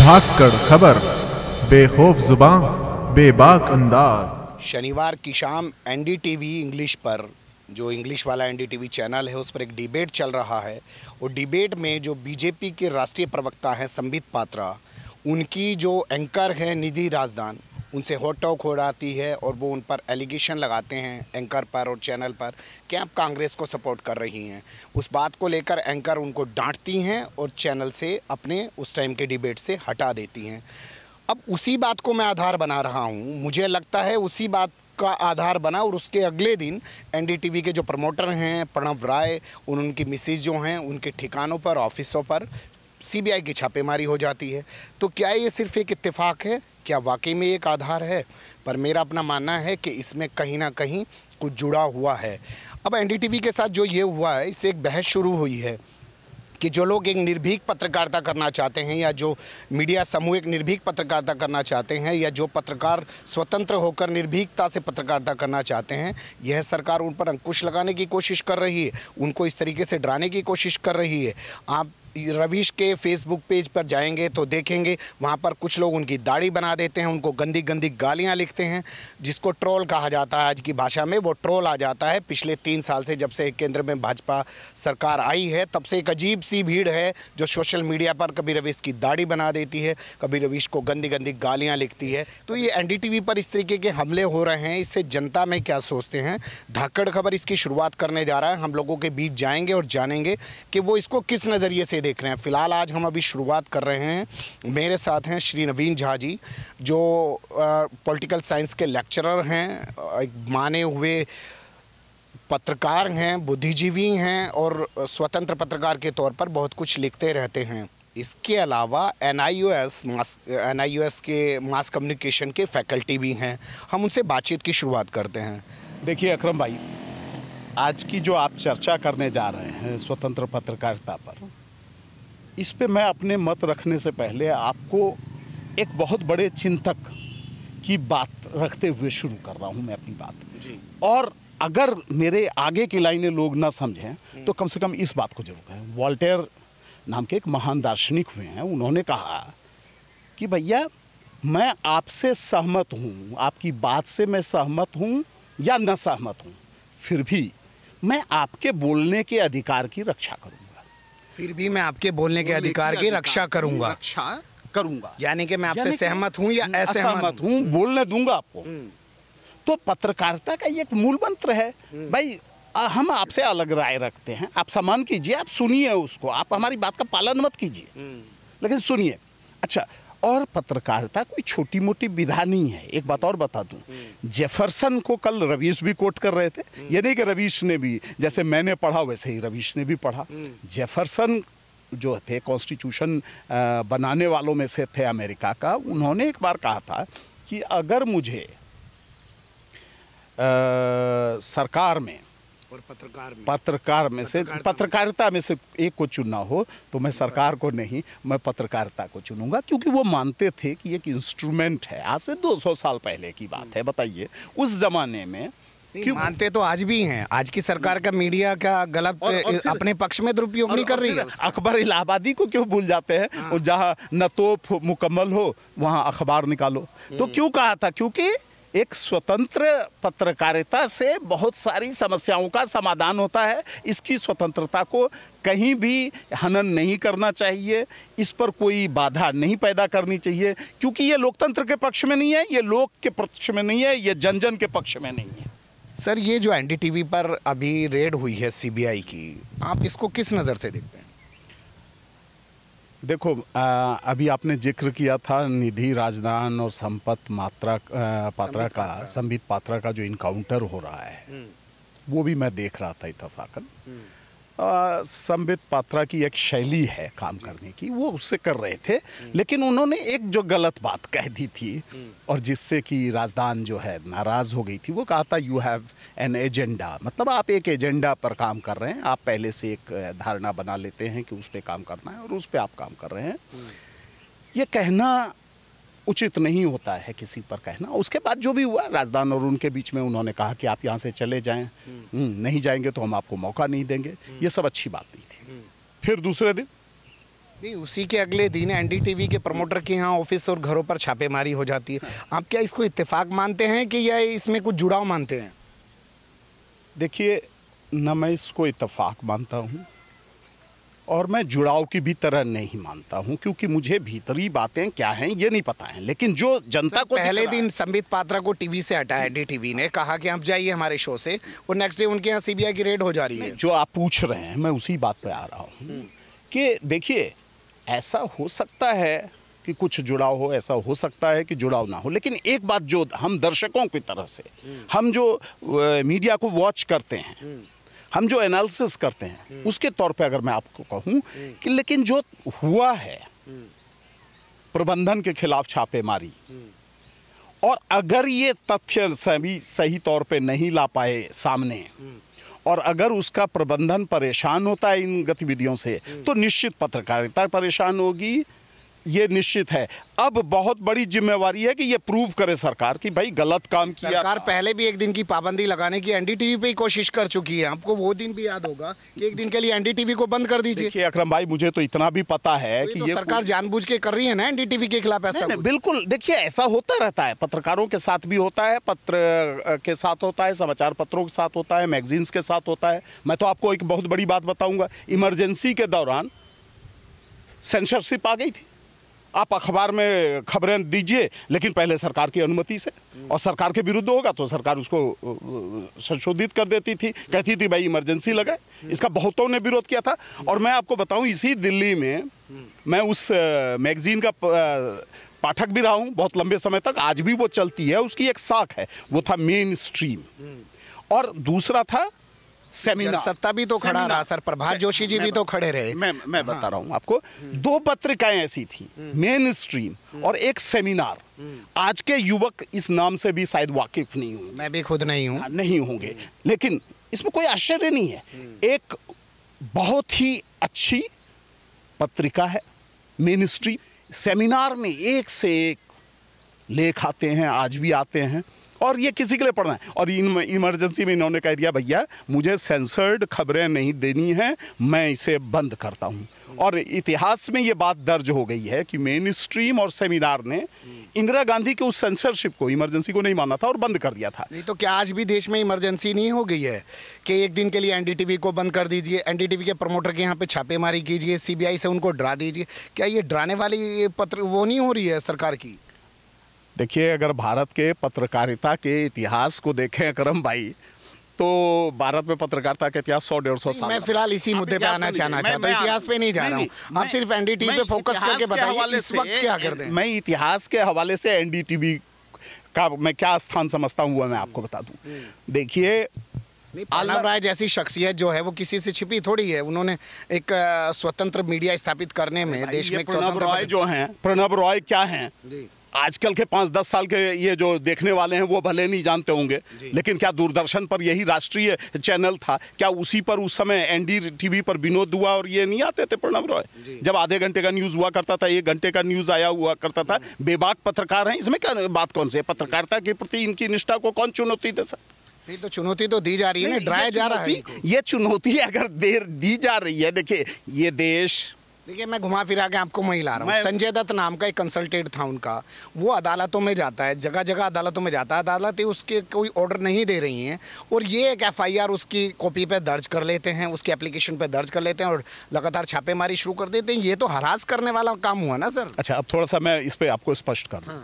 धाकड़ खबर, बेखौफ जुबान, बेबाक अंदाज। शनिवार की शाम एनडीटीवी इंग्लिश पर, जो इंग्लिश वाला एनडीटीवी चैनल है, उस पर एक डिबेट चल रहा है। और डिबेट में जो बीजेपी के राष्ट्रीय प्रवक्ता हैं संबित पात्रा, उनकी जो एंकर है निधि राजदान, उनसे हॉट टॉक हो जाती है और वो उन पर एलिगेशन लगाते हैं एंकर पर और चैनल पर कि आप कांग्रेस को सपोर्ट कर रही हैं। उस बात को लेकर एंकर उनको डांटती हैं और चैनल से अपने उस टाइम के डिबेट से हटा देती हैं। अब उसी बात को मैं आधार बना रहा हूँ, मुझे लगता है उसी बात का आधार बना। और उसके अगले दिन एनडीटीवी के जो प्रमोटर हैं प्रणव राय, उनकी मिसेज जो हैं, उनके ठिकानों पर, ऑफिसों पर सीबीआई की छापेमारी हो जाती है। तो क्या ये सिर्फ एक इत्तेफाक है? क्या वाकई में एक आधार है? पर मेरा अपना मानना है कि इसमें कहीं ना कहीं कुछ जुड़ा हुआ है। अब एनडीटीवी के साथ जो ये हुआ है, इससे एक बहस शुरू हुई है कि जो लोग एक निर्भीक पत्रकारिता करना चाहते हैं, या जो मीडिया समूह एक निर्भीक पत्रकारिता करना चाहते हैं, या जो पत्रकार स्वतंत्र होकर निर्भीकता से पत्रकारिता करना चाहते हैं, यह सरकार उन पर अंकुश लगाने की कोशिश कर रही है, उनको इस तरीके से डराने की कोशिश कर रही है। आप रवीश के फेसबुक पेज पर जाएंगे तो देखेंगे वहाँ पर कुछ लोग उनकी दाढ़ी बना देते हैं, उनको गंदी गंदी गालियाँ लिखते हैं, जिसको ट्रोल कहा जाता है। आज की भाषा में वो ट्रोल आ जाता है। पिछले 3 साल से, जब से केंद्र में भाजपा सरकार आई है, तब से एक अजीब सी भीड़ है जो सोशल मीडिया पर कभी रवीश की दाढ़ी बना देती है, कभी रवीश को गंदी गंदी गालियाँ लिखती है। तो ये एनडीटीवी पर इस तरीके के हमले हो रहे हैं, इससे जनता में क्या सोचते हैं? धाकड़ खबर इसकी शुरुआत करने जा रहा है। हम लोगों के बीच जाएंगे और जानेंगे कि वो इसको किस नज़रिए से देख रहे हैं। फिलहाल आज हम अभी शुरुआत कर रहे हैं। मेरे साथ हैं श्री नवीन झा जी, जो पॉलिटिकल साइंस के लेक्चरर हैं, एक माने हुए पत्रकार हैं, बुद्धिजीवी हैं और स्वतंत्र पत्रकार के तौर पर बहुत कुछ लिखते रहते हैं। इसके अलावा एनआईओएस के मास कम्युनिकेशन के फैकल्टी भी हैं। हम उनसे बातचीत की शुरुआत करते हैं। देखिए अकरम भाई, आज की जो आप चर्चा करने जा रहे हैं स्वतंत्र पत्रकारिता पर, इस पे मैं अपने मत रखने से पहले आपको एक बहुत बड़े चिंतक की बात रखते हुए शुरू कर रहा हूं मैं अपनी बात जी। और अगर मेरे आगे की लाइनें लोग ना समझें तो कम से कम इस बात को जरूर कहें। वॉल्टेयर नाम के एक महान दार्शनिक हुए हैं, उन्होंने कहा कि भैया मैं आपसे सहमत हूँ, आपकी बात से मैं सहमत हूँ या न सहमत हूँ, फिर भी मैं आपके बोलने के अधिकार की रक्षा करूँगा। फिर भी मैं आपके बोलने के अधिकार की रक्षा करूँगा। यानी कि मैं आपसे सहमत हूँ या असहमत हूँ, बोलने दूंगा आपको। तो पत्रकारिता का ये एक मूल मंत्र है भाई, हम आपसे अलग राय रखते हैं, आप सम्मान कीजिए, आप सुनिए उसको, आप हमारी बात का पालन मत कीजिए लेकिन सुनिए। अच्छा, और पत्रकारिता कोई छोटी मोटी विधा नहीं है। एक बात और बता दूं, जेफरसन को कल रवीश भी कोट कर रहे थे। ये नहीं कि रवीश ने भी, जैसे मैंने पढ़ा वैसे ही रवीश ने भी पढ़ा। जेफरसन जो थे कॉन्स्टिट्यूशन बनाने वालों में से थे अमेरिका का, उन्होंने एक बार कहा था कि अगर मुझे सरकार में और पत्रकारिता में से एक को चुनना हो तो मैं सरकार को नहीं, मैं पत्रकारिता को चुनूंगा, क्योंकि वो मानते थे कि एक इंस्ट्रूमेंट है। आज से 200 साल पहले की बात है। बताइए उस जमाने में क्यों मानते? तो आज भी हैं। आज की सरकार का मीडिया क्या गलत अपने पक्ष में दुरुपयोग नहीं कर रही है? अकबर इलाहाबादी को क्यों भूल जाते हैं? और जहाँ न तोप मुकम्मल हो वहाँ अखबार निकालो। तो क्यों कहा था? क्योंकि एक स्वतंत्र पत्रकारिता से बहुत सारी समस्याओं का समाधान होता है। इसकी स्वतंत्रता को कहीं भी हनन नहीं करना चाहिए, इस पर कोई बाधा नहीं पैदा करनी चाहिए, क्योंकि ये लोकतंत्र के पक्ष में नहीं है, ये लोक के पक्ष में नहीं है, ये जन जन के पक्ष में नहीं है। सर, ये जो एनडीटीवी पर अभी रेड हुई है सीबीआई की, आप इसको किस नज़र से देखते हैं? देखो, अभी आपने जिक्र किया था निधि राजदान और संबित पात्रा का जो इनकाउंटर हो रहा है, वो भी मैं देख रहा था इत्तेफाकन। संबित पात्रा की एक शैली है काम करने की, वो उससे कर रहे थे, लेकिन उन्होंने एक जो गलत बात कह दी थी और जिससे कि राजदान जो है नाराज़ हो गई थी, वो कहा था यू हैव एन एजेंडा। मतलब आप एक एजेंडा पर काम कर रहे हैं, आप पहले से एक धारणा बना लेते हैं कि उस पर काम करना है और उस पर आप काम कर रहे हैं। ये कहना उचित नहीं होता है किसी पर कहना। उसके बाद जो भी हुआ, राजदान और उनके बीच में उन्होंने कहा कि आप यहाँ से चले जाएं, नहीं जाएंगे तो हम आपको मौका नहीं देंगे। ये सब अच्छी बात नहीं थी। फिर दूसरे दिन नहीं, उसी के अगले दिन एनडीटीवी के प्रमोटर के यहाँ ऑफिस और घरों पर छापेमारी हो जाती है। आप क्या इसको इत्तेफाक मानते हैं कि या इसमें कुछ जुड़ाव मानते हैं? देखिए, न मैं इसको इत्तेफाक मानता हूँ और मैं जुड़ाव की भी तरह नहीं मानता हूँ, क्योंकि मुझे भीतरी बातें क्या हैं ये नहीं पता है। लेकिन जो जनता को पहले दिन संबित पात्रा को टीवी से हटाया एनडीटीवी ने, कहा कि आप जाइए हमारे शो से, और नेक्स्ट डे उनके यहाँ सीबीआई की रेड हो जा रही है। जो आप पूछ रहे हैं मैं उसी बात पे आ रहा हूँ कि देखिए, ऐसा हो सकता है कि कुछ जुड़ाव हो, ऐसा हो सकता है कि जुड़ाव ना हो, लेकिन एक बात जो हम दर्शकों की तरह से, हम जो मीडिया को वॉच करते हैं, हम जो एनालिसिस करते हैं, उसके तौर पे अगर मैं आपको कहूं कि लेकिन जो हुआ है प्रबंधन के खिलाफ छापेमारी, और अगर ये तथ्य सही तौर पे नहीं ला पाए सामने, और अगर उसका प्रबंधन परेशान होता है इन गतिविधियों से, तो निश्चित पत्रकारिता परेशान होगी, ये निश्चित है। अब बहुत बड़ी जिम्मेवारी है कि ये प्रूव करे सरकार कि भाई गलत काम किया। सरकार पहले भी एक दिन की पाबंदी लगाने की एनडीटीवी पे ही कोशिश कर चुकी है। आपको वो दिन भी याद होगा कि एक दिन के लिए एनडीटीवी को बंद कर दीजिए। देखिए अकरम भाई, मुझे तो इतना भी पता है कि ये सरकार जानबूझ के कर रही है ना एनडीटीवी के खिलाफ ऐसा। नहीं, बिल्कुल। देखिए, ऐसा होता रहता है, पत्रकारों के साथ भी होता है, पत्र के साथ होता है, समाचार पत्रों के साथ होता है, मैगजीन्स के साथ होता है। मैं तो आपको एक बहुत बड़ी बात बताऊंगा, इमरजेंसी के दौरान सेंसरशिप आ गई थी। आप अखबार में खबरें दीजिए, लेकिन पहले सरकार की अनुमति से, और सरकार के विरुद्ध होगा तो सरकार उसको संशोधित कर देती थी, कहती थी भाई इमरजेंसी लगाए। इसका बहुतों ने विरोध किया था। और मैं आपको बताऊं, इसी दिल्ली में मैं उस मैगजीन का पाठक भी रहा हूं बहुत लंबे समय तक, आज भी वो चलती है। उसकी एक शाख है, वो था मेन स्ट्रीम, और दूसरा था सेमिनार। सत्ता भी तो खड़ा रहा सर, प्रभात जोशी जी भी तो खड़े रहे। मैं बता रहा हूं आपको, दो पत्रिकाएं ऐसी थी, मेन स्ट्रीम और एक सेमिनार। आज के युवक इस नाम से भी शायद वाकिफ नहीं होंगे, मैं भी खुद नहीं होंगे, लेकिन इसमें कोई आश्चर्य नहीं है। एक बहुत ही अच्छी पत्रिका है मेन स्ट्रीम। सेमिनार में एक से एक लेख आते हैं, आज भी आते हैं, और ये किसी के लिए पढ़ना है। और इमरजेंसी में इन्होंने कह दिया, भैया मुझे सेंसर्ड खबरें नहीं देनी है, मैं इसे बंद करता हूं। और इतिहास में ये बात दर्ज हो गई है कि मेन स्ट्रीम और सेमिनार ने इंदिरा गांधी के उस सेंसरशिप को, इमरजेंसी को नहीं माना था और बंद कर दिया था। नहीं तो क्या आज भी देश में इमरजेंसी नहीं हो गई है कि एक दिन के लिए एनडीटीवी को बंद कर दीजिए, एनडीटीवी के प्रमोटर के यहाँ पे छापेमारी कीजिए, सीबीआई से उनको डरा दीजिए? क्या ये डराने वाली पत्र वो नहीं हो रही है सरकार की? देखिए, अगर भारत के पत्रकारिता के इतिहास को देखें अकरम भाई, तो भारत में पत्रकारिता का इतिहास 100-150 साल। मैं फिलहाल इसी मुद्दे पे आना चाहता हूँ, इतिहास पे नहीं जा रहा हूँ। आप सिर्फ एनडीटीवी पे फोकस करके बताइए इस वक्त क्या करते हैं। मैं इतिहास के हवाले से एनडीटीवी का मैं क्या स्थान समझता हूँ वो मैं आपको बता दूं। देखिए, प्रणब राय जैसी शख्सियत जो है वो किसी से छिपी थोड़ी है। उन्होंने एक स्वतंत्र मीडिया स्थापित करने में देश में प्रणब रॉय जो हैं, प्रणब रॉय क्या हैं, आजकल के 5-10 साल के ये जो देखने वाले हैं वो भले नहीं जानते होंगे, लेकिन क्या दूरदर्शन पर यही राष्ट्रीय चैनल था? क्या उसी पर उस समय एनडीटीवी पर विनोद दुआ और ये नहीं आते थे प्रणब रॉय? जब आधे घंटे का न्यूज़ हुआ करता था, 1 घंटे का न्यूज़ आया हुआ करता था। बेबाक पत्रकार हैं, इसमें क्या बात कौन सी है? पत्रकारिता के प्रति इनकी निष्ठा को कौन चुनौती दे सकता? नहीं तो चुनौती तो दी जा रही है ना, डराया जा रहा है। ये चुनौती अगर देर दी जा रही है, देखिए ये देश, देखिए मैं घुमा फिरा के आपको वहीं ला रहा हूँ। संजय दत्त नाम का एक कंसल्टेंट था उनका, वो अदालतों में जाता है, जगह जगह अदालतों में जाता है, अदालतें उसके कोई ऑर्डर नहीं दे रही हैं, और ये एक एफआईआर उसकी कॉपी पे दर्ज कर लेते हैं, उसके एप्लीकेशन पे दर्ज कर लेते हैं और लगातार छापेमारी शुरू कर देते हैं। ये तो हरास करने वाला काम हुआ ना सर। अच्छा, अब थोड़ा सा मैं इस पर आपको स्पष्ट कर दूँ।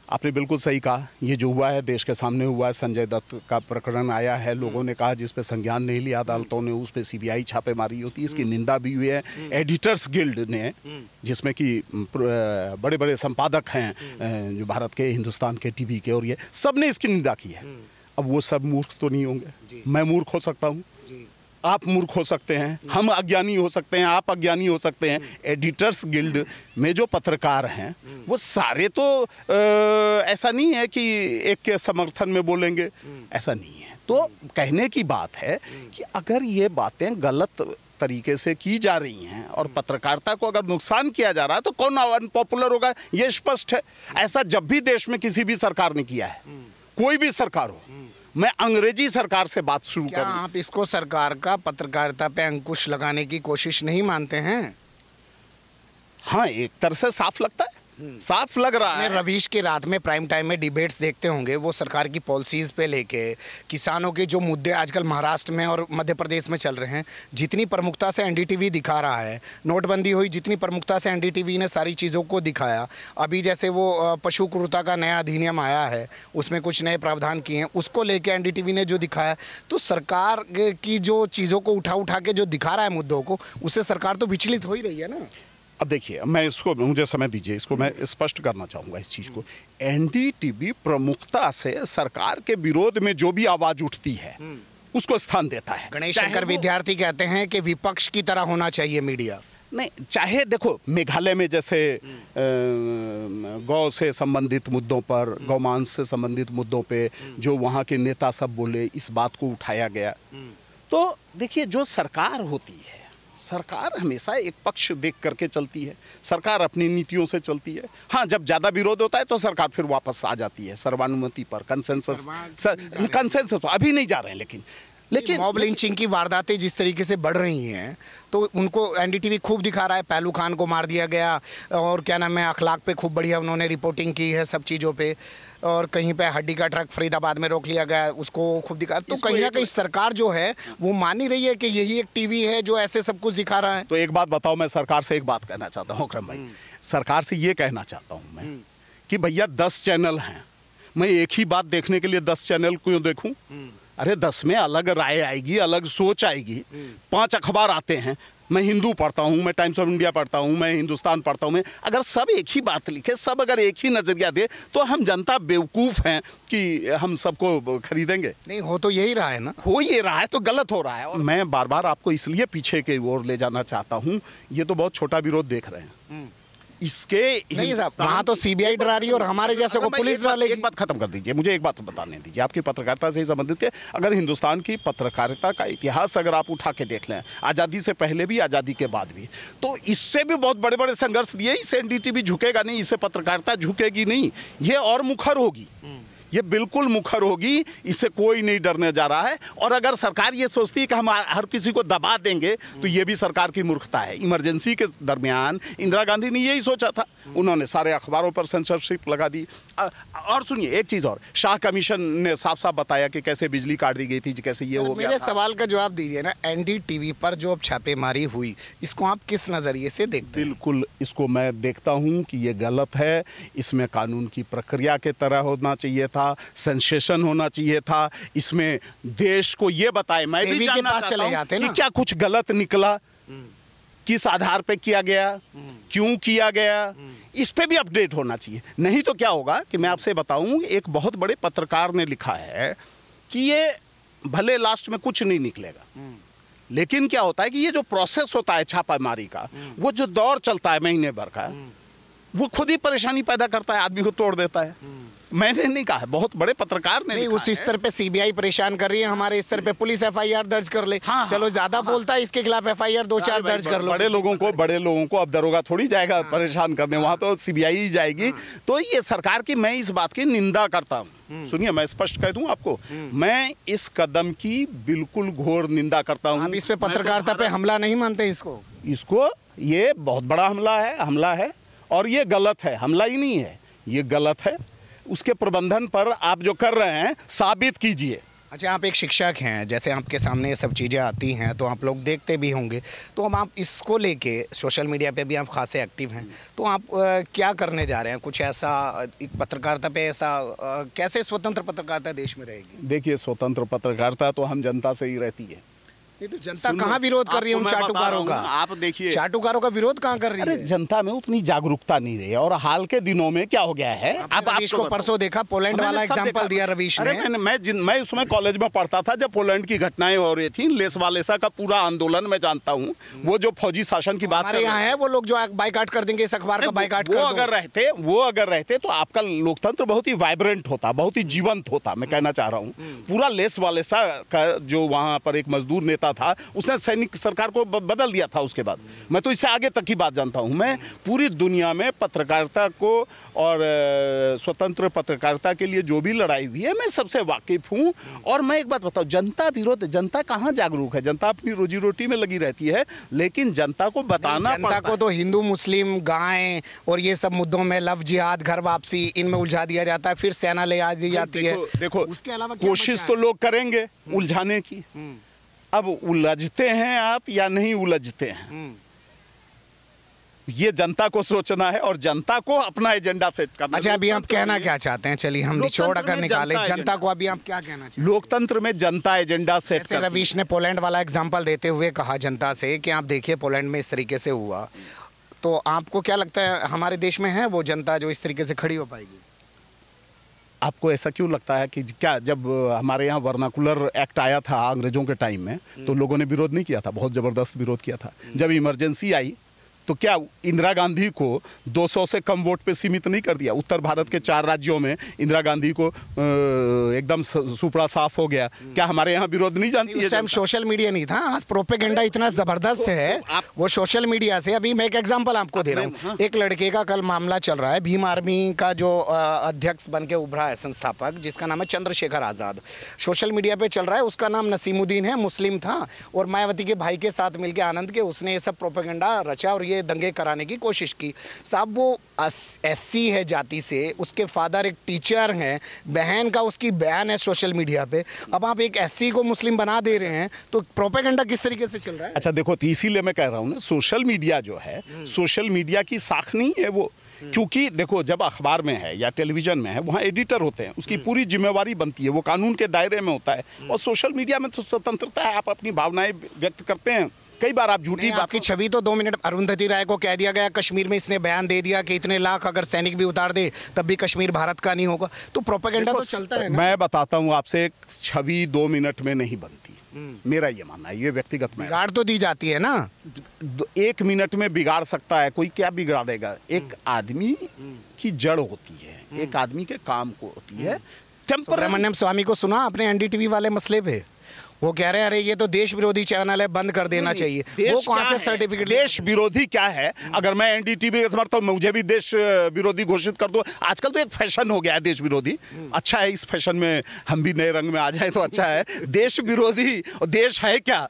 आपने बिल्कुल सही कहा, ये जो हुआ है देश के सामने हुआ है। संजय दत्त का प्रकरण आया है, लोगों ने कहा जिस पे संज्ञान नहीं लिया अदालतों ने, उस पे सीबीआई छापेमारी होती है, इसकी निंदा भी हुई है। एडिटर्स गिल्ड ने, जिसमें कि बड़े बड़े संपादक हैं जो भारत के, हिंदुस्तान के टीवी के, और ये सब ने इसकी निंदा की है। अब वो सब मूर्ख तो नहीं होंगे, मैं मूर्ख हो सकता हूँ, आप मूर्ख हो सकते हैं, हम अज्ञानी हो सकते हैं, आप अज्ञानी हो सकते हैं। एडिटर्स गिल्ड में जो पत्रकार हैं वो सारे तो ऐसा नहीं है कि एक के समर्थन में बोलेंगे, ऐसा नहीं है। तो कहने की बात है कि अगर ये बातें गलत तरीके से की जा रही हैं और पत्रकारिता को अगर नुकसान किया जा रहा है, तो कौन अनपॉपुलर होगा, ये स्पष्ट है। ऐसा जब भी देश में किसी भी सरकार ने किया है, कोई भी सरकार हो। मैं अंग्रेजी सरकार से बात शुरू करूं। आप इसको सरकार का पत्रकारिता पे अंकुश लगाने की कोशिश नहीं मानते हैं? हाँ, एक तरह से साफ लगता है, साफ लग रहा है। रवीश के रात में प्राइम टाइम में डिबेट्स देखते होंगे, वो सरकार की पॉलिसीज पे लेके, किसानों के जो मुद्दे आजकल महाराष्ट्र में और मध्य प्रदेश में चल रहे हैं, जितनी प्रमुखता से एनडीटीवी दिखा रहा है, नोटबंदी हुई जितनी प्रमुखता से एनडीटीवी ने सारी चीज़ों को दिखाया, अभी जैसे वो पशु क्रूरता का नया अधिनियम आया है, उसमें कुछ नए प्रावधान किए हैं, उसको लेके एनडीटीवी ने जो दिखाया, तो सरकार की जो चीज़ों को उठा के जो दिखा रहा है मुद्दों को, उससे सरकार तो विचलित हो ही रही है ना। अब देखिए, मैं इसको, मुझे समय दीजिए, इसको मैं स्पष्ट करना चाहूँगा इस चीज़ को। एनडीटीवी प्रमुखता से सरकार के विरोध में जो भी आवाज़ उठती है उसको स्थान देता है। गणेश शंकर विद्यार्थी कहते हैं कि विपक्ष की तरह होना चाहिए मीडिया। नहीं, चाहे देखो मेघालय में जैसे गौ से संबंधित मुद्दों पर, गौमांस से संबंधित मुद्दों पे जो वहाँ के नेता सब बोले, इस बात को उठाया गया। तो देखिए, जो सरकार होती है, सरकार हमेशा एक पक्ष देख करके चलती है, सरकार अपनी नीतियों से चलती है। हाँ, जब ज़्यादा विरोध होता है तो सरकार फिर वापस आ जाती है सर्वानुमति पर, कंसेंसस अभी नहीं जा रहे हैं। लेकिन मॉब लिंचिंग की वारदातें जिस तरीके से बढ़ रही हैं, तो उनको एनडीटीवी खूब दिखा रहा है। पहलू खान को मार दिया गया, और क्या नाम है, अखलाक पे खूब बढ़िया उन्होंने रिपोर्टिंग की है सब चीज़ों पे, और कहीं पे हड्डी का ट्रक फरीदाबाद में रोक लिया गया, उसको खूब दिखा। तो कहीं ना कहीं सरकार जो है वो मान ही रही है कि यही एक टीवी है जो ऐसे सब कुछ दिखा रहा है। तो एक बात बताओ, मैं सरकार से एक बात कहना चाहता हूँ अकरम भाई, सरकार से ये कहना चाहता हूँ मैं कि भैया 10 चैनल हैं, मैं एक ही बात देखने के लिए 10 चैनल क्यों देखूँ? अरे 10 में अलग राय आएगी, अलग सोच आएगी। 5 अखबार आते हैं, मैं हिंदू पढ़ता हूँ, मैं टाइम्स ऑफ इंडिया पढ़ता हूँ, मैं हिंदुस्तान पढ़ता हूँ। मैं अगर सब एक ही बात लिखे, सब अगर एक ही नज़रिया दे, तो हम जनता बेवकूफ़ हैं कि हम सबको खरीदेंगे? नहीं, हो तो यही रहा है ना, हो ये रहा है तो गलत हो रहा है। और मैं बार बार आपको इसलिए पीछे की ओर ले जाना चाहता हूँ, ये तो बहुत छोटा विरोध देख रहे हैं। इसके नहीं साहब, वहाँ तो सीबीआई डरा रही है और हमारे जैसे को पुलिस डरा लेगी। एक बात खत्म कर दीजिए, मुझे एक बात बताने दीजिए, आपकी पत्रकारिता से ही संबंधित है। अगर हिंदुस्तान की पत्रकारिता का इतिहास अगर आप उठा के देख लें, आज़ादी से पहले भी, आज़ादी के बाद भी, तो इससे भी बहुत बड़े बड़े संघर्ष दिए। इसे एनडीटीवी झुकेगा नहीं, इसे पत्रकारिता झुकेगी नहीं, ये और मुखर होगी, ये बिल्कुल मुखर होगी, इससे कोई नहीं डरने जा रहा है। और अगर सरकार ये सोचती है कि हम हर किसी को दबा देंगे, तो ये भी सरकार की मूर्खता है। इमरजेंसी के दरमियान इंदिरा गांधी ने यही सोचा था, उन्होंने सारे अखबारों पर सेंसरशिप लगा दी। और सुनिए एक चीज़ और, शाह कमीशन ने साफ साफ बताया कि कैसे बिजली काट दी गई थी, कैसे ये हो गया। मेरे सवाल का जवाब दीजिए ना, एनडीटीवी पर जो अब छापेमारी हुई, इसको आप किस नज़रिए से देखते हैं? बिल्कुल, इसको मैं देखता हूँ कि ये गलत है। इसमें कानून की प्रक्रिया के तरह होना चाहिए था, सेंसेशन होना चाहिए था। इसमें देश को ये बताए, मैं भी जानना चाहता हूं कि क्या कुछ गलत निकला, किस आधार पे किया गया, क्यों किया गया, इस पे भी अपडेट होना चाहिए। नहीं तो क्या होगा कि मैं आपसे बताऊं, एक बहुत बड़े पत्रकार ने लिखा है कि ये भले लास्ट में कुछ नहीं निकलेगा, लेकिन क्या होता है कि ये जो प्रोसेस होता है छापामारी का, वो जो दौर चलता है महीने भर का, वो खुद ही परेशानी पैदा करता है, आदमी को तोड़ देता है। मैंने नहीं कहा है, बहुत बड़े पत्रकार ने। नहीं, उस स्तर पे सीबीआई परेशान कर रही है, हमारे स्तर पे पुलिस एफआईआर दर्ज कर ले। हाँ, चलो ज्यादा बोलता है इसके खिलाफ एफआईआर 2-4 दर्ज कर लो। बड़े लोगों को अब दरोगा थोड़ी जाएगा परेशान करने, वहां तो सीबीआई ही जाएगी। तो ये सरकार की, मैं इस बात की निंदा करता हूँ। सुनिए, मैं स्पष्ट कह दूं आपको, मैं इस कदम की बिल्कुल घोर निंदा करता हूँ। इस पे पत्रकारिता पे हमला नहीं मानते इसको ये बहुत बड़ा हमला है और ये गलत है। हमला ही नहीं है, ये गलत है। उसके प्रबंधन पर आप जो कर रहे हैं, साबित कीजिए। अच्छा, आप एक शिक्षक हैं, जैसे आपके सामने ये सब चीज़ें आती हैं तो आप लोग देखते भी होंगे, तो अब आप इसको लेके सोशल मीडिया पे भी आप खासे एक्टिव हैं, तो आप क्या करने जा रहे हैं? कुछ ऐसा पत्रकारिता पे ऐसा कैसे स्वतंत्र पत्रकारिता देश में रहेगी? देखिए, स्वतंत्र पत्रकारिता तो हम जनता से ही रहती है। ये तो जनता कहाँ विरोध कर रही है उन चाटुकारों का? आप देखिए, चाटुकारों का विरोध कहाँ कर रही है? अरे जनता में उतनी जागरूकता नहीं रही है। और हाल के दिनों में क्या हो गया है, अब आपको परसों देखा, पोलैंड वाला एग्जांपल दिया रवीश ने। मैं उसमें कॉलेज में पढ़ता था जब पोलैंड की घटनाएं हो रही थी। लेसवालेसा का पूरा आंदोलन मैं जानता हूँ। वो जो फौजी शासन की बात हमारे यहाँ है, वो लोग जो बाइकाट कर देंगे इस अखबार का, बाइकाट वो अगर रहते तो आपका लोकतंत्र बहुत ही वाइब्रेंट होता, बहुत ही जीवंत होता। मैं कहना चाह रहा हूँ, पूरा लेसवालेसा का जो वहाँ पर एक मजदूर नेता चलता था उसने सैनिक सरकार को बदल दिया था उसके बाद। मैं तो इससे आगे तक की बात जानता हूँ। मैं पूरी दुनिया में पत्रकारिता को और स्वतंत्र पत्रकारिता के लिए जो भी लड़ाई हुई है मैं सबसे वाकिफ हूँ। और मैं एक बात बताऊँ, जनता विरोध, जनता कहाँ जागरूक है? जनता अपनी रोजी रोटी में लगी रहती है, लेकिन जनता को बताना जनता को तो हिंदू मुस्लिम गायें और ये सब मुद्दों में लव जिहाद घर वापसी इनमें उलझा दिया जाता है, फिर सेना ले आ दी जाती है। देखो उसके अलावा क्या कोशिश बचा तो है? लोग करेंगे उलझाने की। अब उलझते हैं आप या नहीं उलझते हैं, ये जनता को सोचना है और जनता को अपना एजेंडा सेट करना। अच्छा, अभी आप कहना क्या चाहते हैं? चलिए हम निचोड़ अगर निकाले, जनता को अभी आप क्या कहना चाहते हैं? लोकतंत्र में जनता एजेंडा सेट जैसे रवीश ने पोलैंड वाला एग्जाम्पल देते हुए कहा जनता से कि आप देखिए पोलैंड में इस तरीके से हुआ, तो आपको क्या लगता है हमारे देश में है वो जनता जो इस तरीके से खड़ी हो पाएगी? आपको ऐसा क्यों लगता है कि क्या जब हमारे यहाँ वर्नाकुलर एक्ट आया था अंग्रेजों के टाइम में तो लोगों ने विरोध नहीं किया था? बहुत ज़बरदस्त विरोध किया था। जब इमरजेंसी आई तो क्या इंदिरा गांधी को 200 से कम वोट पे सीमित नहीं कर दिया? उत्तर भारत के 4 राज्यों में इंदिरा गांधी को एकदम सुपड़ा साफ हो गया। क्या हमारे यहाँ विरोध नहीं जानती है? उस टाइम सोशल मीडिया नहीं था, आज प्रोपेगेंडा इतना जबरदस्त है वो सोशल मीडिया से। अभी मैं एक एग्जांपल आपको दे रहा हूँ। एक लड़के का कल मामला चल रहा है, भीम आर्मी का जो अध्यक्ष बन के उभरा है संस्थापक, जिसका नाम है चंद्रशेखर आज़ाद, सोशल मीडिया पे चल रहा है। उसका नाम नसीमुद्दीन है, मुस्लिम था और मायावती के भाई के साथ मिलकर आनंद के उसने ये सब प्रोपेगेंडा रचा और ये दंगे कराने की कोशिश की। साहब वो एससी है जाति से, उसके फादर एक टीचर हैं, बहन का उसकी बयान है सोशल मीडिया पे। अब आप एक एससी को मुस्लिम बना दे रहे हैं तो प्रोपेगेंडा किस तरीके से चल रहा है? अच्छा देखो, तो इसीलिए मैं कह रहा हूँ ना, सोशल मीडिया जो है सोशल मीडिया की साख नहीं है वो। क्योंकि देखो जब अखबार में है या टेलीविजन में है वहाँ एडिटर होते हैं, उसकी पूरी जिम्मेवारी बनती है, वो कानून के दायरे में होता है। और सोशल मीडिया में तो स्वतंत्रता है, आप अपनी भावनाएं व्यक्त करते हैं। कई बार आप झूठी बात आपकी छवि तो 2 मिनट। अरुंधति राय को कह दिया गया कश्मीर में, इसने बयान दे दिया कि इतने लाख अगर सैनिक भी उतार दे तब भी कश्मीर भारत का नहीं होगा। तो प्रोपेगेंडा तो चलता है ना। मैं बताता हूँ आपसे, एक छवि 2 मिनट में नहीं बनती। मेरा ये मानना है, ये व्यक्तिगत बिगाड़ तो दी जाती है ना। 1 मिनट में बिगाड़ सकता है कोई, क्या बिगाड़ेगा? एक आदमी की जड़ होती है, एक आदमी के काम को होती है। सुब्रमण्यम स्वामी को सुना आपने एनडीटीवी वाले मसले पे? वो कह रहे हैं अरे ये तो देश विरोधी चैनल है, बंद कर देना चाहिए। वो कहाँ से सर्टिफिकेट? देश विरोधी क्या है? अगर मैं एनडीटीवी का समर्थक, मुझे भी देश विरोधी घोषित कर दो। आजकल तो एक फैशन हो गया है देश विरोधी। अच्छा है, इस फैशन में हम भी नए रंग में आ जाए तो अच्छा है। देश विरोधी और देश है क्या?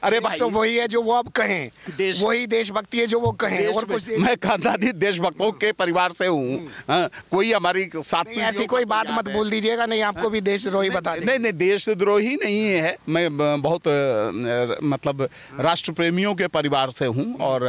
अरे भाई तो वही है जो वो अब कहें, वही देशभक्ति है जो वो कहें। और कुछ मैं खानदानी देशभक्तों के परिवार से हूँ। कोई हमारी साथ में ऐसी कोई बात मत बोल दीजिएगा, नहीं आपको भी देशद्रोही बता दें। नहीं, देशद्रोही नहीं है। मैं बहुत मतलब राष्ट्र प्रेमियों के परिवार से हूँ और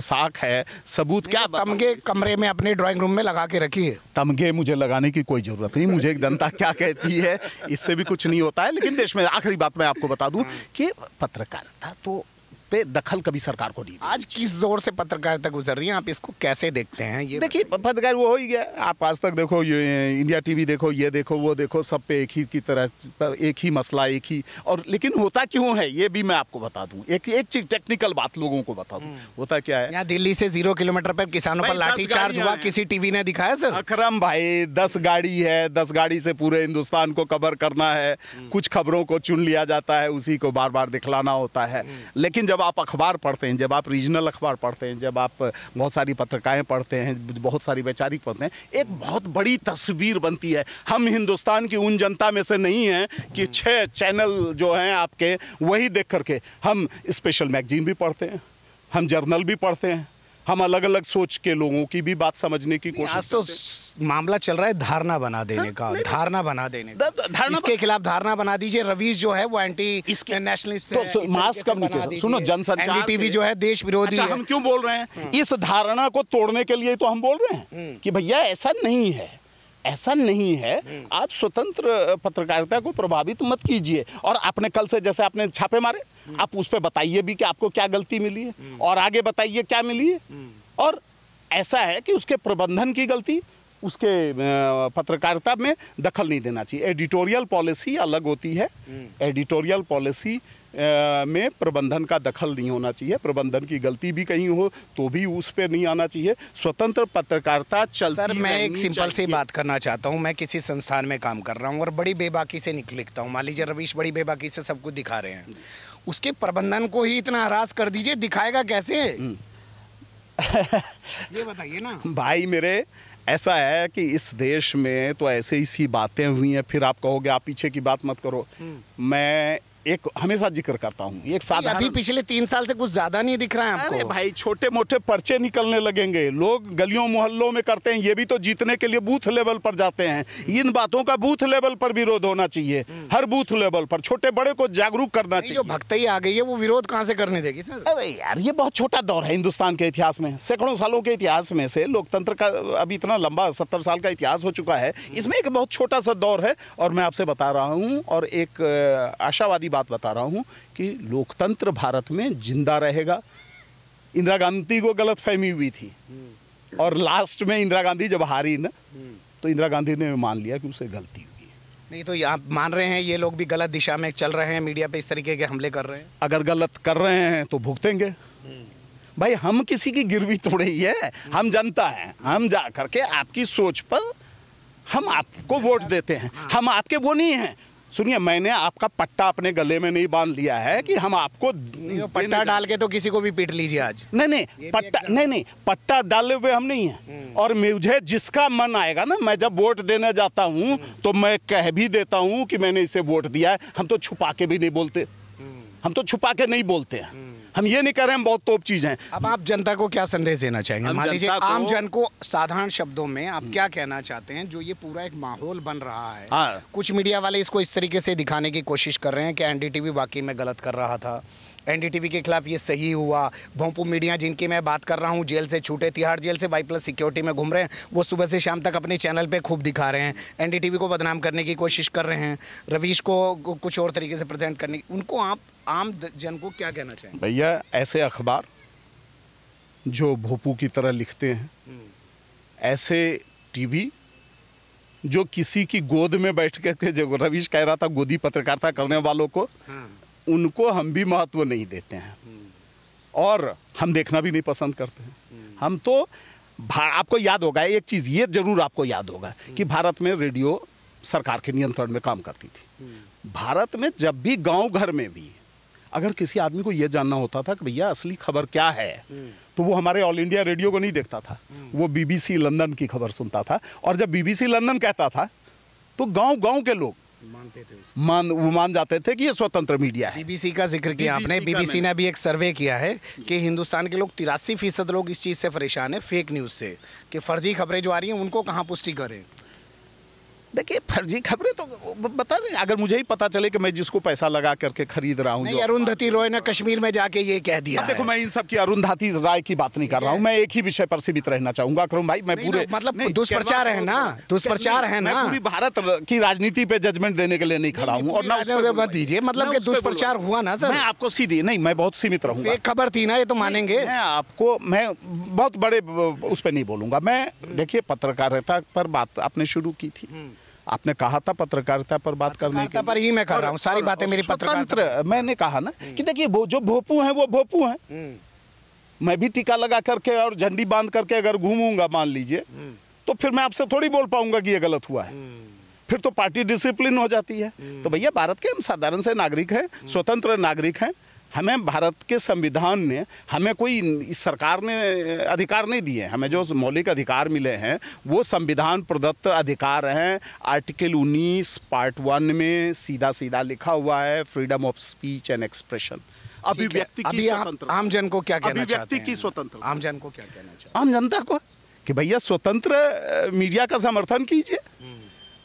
साख है, सबूत क्या? तमगे कमरे में अपने ड्राइंग रूम में लगा के रखिए। तमगे मुझे लगाने की कोई जरूरत नहीं, मुझे जनता क्या कहती है इससे भी कुछ नहीं होता है। लेकिन देश में आखिरी बात मैं आपको बता दूं कि पत्रकारिता तो पे दखल कभी सरकार को नहीं दी। आज किस जोर से पत्रकारिता गुजर रही है, आप इसको कैसे देखते हैं? ये देखिए, पत्रकार वो हो ही गया। आप आज तक देखो, ये इंडिया टीवी देखो, ये देखो, वो देखो, सब पे एक ही की तरह एक ही मसला, एक ही। और लेकिन होता क्यों है ये भी मैं आपको बता दूं। एक चीज टेक्निकल बात लोगों को बता दूं, होता क्या है? यहाँ दिल्ली से 0 किलोमीटर पर किसानों पर लाठीचार्ज हुआ, किसी टीवी ने दिखाया सर? अकरम भाई, 10 गाड़ी है, 10 गाड़ी से पूरे हिंदुस्तान को कवर करना है। कुछ खबरों को चुन लिया जाता है, उसी को बार बार दिखलाना होता है। लेकिन जब आप अखबार पढ़ते हैं, जब आप रीजनल अखबार पढ़ते हैं, जब आप बहुत सारी पत्रिकाएं पढ़ते हैं, बहुत सारी वैचारिक पढ़ते हैं, एक बहुत बड़ी तस्वीर बनती है। हम हिंदुस्तान की उन जनता में से नहीं हैं कि 6 चैनल जो हैं आपके वही देख करके। हम स्पेशल मैगजीन भी पढ़ते हैं, हम जर्नल भी पढ़ते हैं, हम अलग अलग सोच के लोगों की भी बात समझने की कोशिश। आज तो मामला चल रहा है धारणा बना देने का, धारणा बना देने का। इसके खिलाफ धारणा बना दीजिए। रवीश जो है वो एंटी नेशनलिस्ट है, तो मास कम्युनिकेशन, सुनो, जनसंचार एनडीटीवी जो है देश विरोधी है। हम क्यों बोल रहे हैं? इस धारणा को तोड़ने के लिए तो हम बोल रहे हैं कि भैया ऐसा नहीं है, ऐसा नहीं है। आप स्वतंत्र पत्रकारिता को प्रभावित मत कीजिए। और आपने कल से जैसे आपने छापे मारे, आप उस पर बताइए भी कि आपको क्या गलती मिली है और आगे बताइए क्या मिली है। और ऐसा है कि उसके प्रबंधन की गलती, उसके पत्रकारिता में दखल नहीं देना चाहिए। एडिटोरियल पॉलिसी अलग होती है, एडिटोरियल पॉलिसी में प्रबंधन का दखल नहीं होना चाहिए। प्रबंधन की गलती भी कहीं हो तो भी उस पर नहीं आना चाहिए। स्वतंत्र पत्रकारिता चलती। सर मैं एक सिंपल सी बात करना चाहता हूं। मैं किसी संस्थान में काम कर रहा हूं और बड़ी बेबाकी से लिखता हूं। मान लीजिए रवीश बड़ी बेबाकी से सब कुछ दिखा रहे हैं, उसके प्रबंधन को ही इतना हरास कर दीजिए, दिखाएगा कैसे? ये बताइए ना भाई मेरे, ऐसा है कि इस देश में तो ऐसे ही सी बातें हुई हैं, फिर आप कहोगे आप पीछे की बात मत करो। मैं एक हमेशा जिक्र करता हूँ, एक साधारण, अभी पिछले 3 साल से कुछ ज्यादा नहीं दिख रहा है आपको? अरे भाई छोटे मोटे पर्चे निकलने लगेंगे, लोग गलियों मोहल्लों में करते हैं, ये भी तो जीतने के लिए बूथ लेवल पर जाते हैं। इन बातों का बूथ लेवल पर विरोध होना चाहिए, हर बूथ लेवल पर छोटे बड़े को जागरूक करना चाहिए। जो भक्तई आ गई है वो विरोध कहाँ से करने देगी सर? अरे यार ये बहुत छोटा दौर है हिंदुस्तान के इतिहास में, सैकड़ों सालों के इतिहास में से लोकतंत्र का अभी इतना लंबा 70 साल का इतिहास हो चुका है, इसमें एक बहुत छोटा सा दौर है। और मैं आपसे बता रहा हूँ और एक आशावादी बात बता रहा हूँ कि लोकतंत्र भारत में जिंदा रहेगा। इंदिरा गांधी को गलतफहमी हुई थी और लास्ट में इंदिरा गांधी जब हारी ना, तो इंदिरा गांधी ने मान लिया कि उसे गलती हुई। नहीं तो आप मान रहे हैं ये लोग भी गलत दिशा में चल रहे हैं, मीडिया पे इस तरीके के हमले कर रहे हैं? अगर गलत कर रहे हैं तो भुगतेंगे। भाई हम किसी की गिरवी थोड़े ही है, हम जनता हैं, हम जा करके आपकी सोच पर हम आपको वोट देते हैं, हम आपके वो नहीं हैं। सुनिए, मैंने आपका पट्टा अपने गले में नहीं बांध लिया है कि हम आपको पट्टा डाल के तो किसी को भी पीट लीजिए आज। नहीं पट्टा नहीं, पट्टा डाले हुए हम नहीं हैं। और मुझे जिसका मन आएगा ना, मैं जब वोट देने जाता हूँ तो मैं कह भी देता हूँ कि मैंने इसे वोट दिया है। हम तो छुपा के भी नहीं बोलते, हम तो छुपा के नहीं बोलते हैं। हम ये नहीं कह रहे हैं बहुत तोप चीज हैं। अब आप जनता को क्या संदेश देना चाहेंगे? मान लीजिए आम जन को साधारण शब्दों में आप क्या कहना चाहते हैं? जो ये पूरा एक माहौल बन रहा है, हाँ। कुछ मीडिया वाले इसको इस तरीके से दिखाने की कोशिश कर रहे हैं कि एनडीटीवी वाकई में गलत कर रहा था, एनडीटीवी के खिलाफ ये सही हुआ। भोंपू मीडिया जिनकी मैं बात कर रहा हूँ, जेल से छूटे, तिहाड़ जेल से Y+ सिक्योरिटी में घूम रहे हैं, वो सुबह से शाम तक अपने चैनल पे खूब दिखा रहे हैं, एनडीटीवी को बदनाम करने की कोशिश कर रहे हैं, रवीश को कुछ और तरीके से प्रेजेंट करने की। उनको आप आम जन को क्या कहना चाहेंगे? भैया ऐसे अखबार जो भोपू की तरह लिखते हैं, ऐसे टीवी जो किसी की गोद में बैठ के, जो रवीश कह रहा था गोदी पत्रकारिता करने वालों को, उनको हम भी महत्व नहीं देते हैं और हम देखना भी नहीं पसंद करते हैं। हम तो आपको याद होगा एक चीज़, ये जरूर आपको याद होगा कि भारत में रेडियो सरकार के नियंत्रण में काम करती थी। भारत में जब भी गांव घर में भी अगर किसी आदमी को यह जानना होता था कि भैया असली खबर क्या है, तो वो हमारे ऑल इंडिया रेडियो को नहीं देखता था, वो BBC लंदन की खबर सुनता था। और जब BBC लंदन कहता था तो गांव के लोग मानते थे, मान जाते थे कि ये स्वतंत्र मीडिया है। BBC का जिक्र किया आपने। BBC ने अभी एक सर्वे किया है कि हिंदुस्तान के लोग 83% लोग इस चीज़ से परेशान है, फेक न्यूज़ से, कि फर्जी खबरें जो आ रही हैं उनको कहाँ पुष्टि करें। देखिए फर्जी खबरें तो बता रहे, अगर मुझे ही पता चले कि मैं जिसको पैसा लगा करके खरीद रहा हूँ। नहीं, अरुंधति रॉय ने कश्मीर में जाके ये कह दिया। देखो मैं इन सब की अरुंधति राय की बात नहीं कर रहा हूँ, मैं एक ही विषय पर सीमित रहना चाहूंगा अकरम भाई। मैं पूरे मतलब दुष्प्रचार है ना, दुष्प्रचार है ना, पूरी भारत की राजनीति पे जजमेंट देने के लिए नहीं खड़ा हूँ। और ना मत दीजिए, मतलब कि दुष्प्रचार हुआ ना सर। मैं आपको सीधी नहीं, मैं बहुत सीमित रहूंगा। एक खबर थी ना, ये तो मानेंगे। मैं बहुत बड़े उस पर नहीं बोलूंगा। मैं देखिए पत्रकारिता पर बात आपने शुरू की थी, आपने कहा था पत्रकारिता पर बात करने के पर ही मैं कर रहा हूँ, सारी बातें मेरी पत्रकारिता। मैंने कहा ना कि देखिए वो जो भोपू हैं वो भोपू हैं। मैं भी टीका लगा करके और झंडी बांध करके अगर घूमूंगा मान लीजिए, तो फिर मैं आपसे थोड़ी बोल पाऊंगा कि ये गलत हुआ है, फिर तो पार्टी डिसिप्लिन हो जाती है। तो भैया भारत के हम साधारण से नागरिक हैं, स्वतंत्र नागरिक हैं। हमें भारत के संविधान ने, हमें कोई सरकार ने अधिकार नहीं दिए, हमें जो मौलिक अधिकार मिले हैं वो संविधान प्रदत्त अधिकार हैं। आर्टिकल 19 पार्ट 1 में सीधा सीधा लिखा हुआ है freedom of speech and expression, अभिव्यक्ति की स्वतंत्रता। आम जन को क्या कहना चाहते हैं? अभिव्यक्ति की स्वतंत्रता। आम जन को क्या कहना चाहते हैं? आम जनता को कि भैया स्वतंत्र मीडिया का समर्थन कीजिए।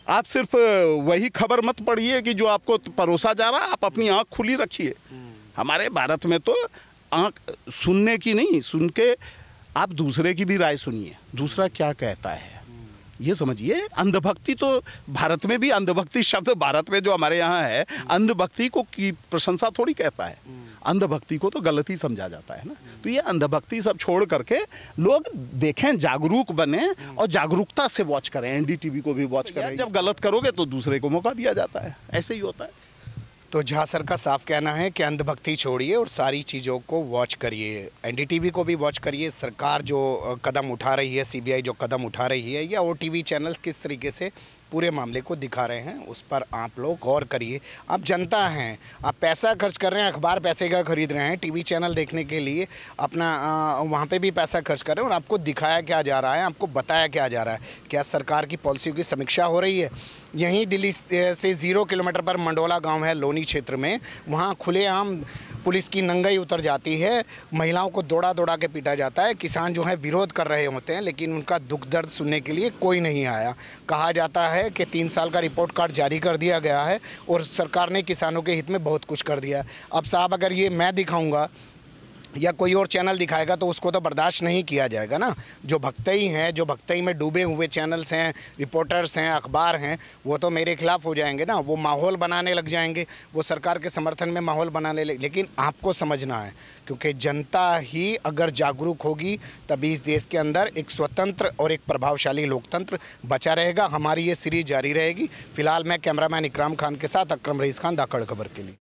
आप सिर्फ वही खबर मत पढ़िए कि जो आपको परोसा जा रहा है, आप अपनी आंख खुली रखिए। हमारे भारत में तो आंख सुनने की नहीं, सुन के आप दूसरे की भी राय सुनिए, दूसरा क्या कहता है ये समझिए। अंधभक्ति तो भारत में भी, अंधभक्ति शब्द भारत में जो हमारे यहाँ है, अंधभक्ति को की प्रशंसा थोड़ी कहता है, अंधभक्ति को तो गलत ही समझा जाता है ना। तो ये अंधभक्ति सब छोड़ करके लोग देखें, जागरूक बने और जागरूकता से वॉच करें, एनडीटीवी को भी वॉच करें। जब गलत करोगे तो दूसरे को मौका दिया जाता है, ऐसे ही होता है। तो झा सर का साफ कहना है कि अंधभक्ति छोड़िए और सारी चीज़ों को वॉच करिए, एनडीटीवी को भी वॉच करिए। सरकार जो कदम उठा रही है, सीबीआई जो कदम उठा रही है, या ओटीवी चैनल्स किस तरीके से पूरे मामले को दिखा रहे हैं, उस पर आप लोग गौर करिए। आप जनता हैं, आप पैसा खर्च कर रहे हैं, अखबार पैसे का खरीद रहे हैं, टीवी चैनल देखने के लिए अपना वहाँ पे भी पैसा खर्च कर रहे हैं, और आपको दिखाया क्या जा रहा है, आपको बताया क्या जा रहा है? क्या सरकार की पॉलिसियों की समीक्षा हो रही है? यहीं दिल्ली से 0 किलोमीटर पर मंडोला गांव है, लोनी क्षेत्र में, वहाँ खुलेआम पुलिस की नंगाई उतर जाती है, महिलाओं को दौड़ा दौड़ा के पीटा जाता है। किसान जो है विरोध कर रहे होते हैं, लेकिन उनका दुख दर्द सुनने के लिए कोई नहीं आया। कहा जाता है कि 3 साल का रिपोर्ट कार्ड जारी कर दिया गया है और सरकार ने किसानों के हित में बहुत कुछ कर दिया है। अब साहब, अगर ये मैं दिखाऊंगा या कोई और चैनल दिखाएगा तो उसको तो बर्दाश्त नहीं किया जाएगा ना। जो भक्तई हैं, जो भक्तई में डूबे हुए चैनल्स हैं, रिपोर्टर्स हैं, अखबार हैं, वो तो मेरे खिलाफ हो जाएंगे ना। वो माहौल बनाने लग जाएंगे, वो सरकार के समर्थन में माहौल बनाने लगे। लेकिन आपको समझना है, क्योंकि जनता ही अगर जागरूक होगी तभी इस देश के अंदर एक स्वतंत्र और एक प्रभावशाली लोकतंत्र बचा रहेगा। हमारी ये सीरीज जारी रहेगी। फिलहाल मैं कैमरामैन इकराम खान के साथ अकरम रईस खान, धाकड़ खबर के लिए।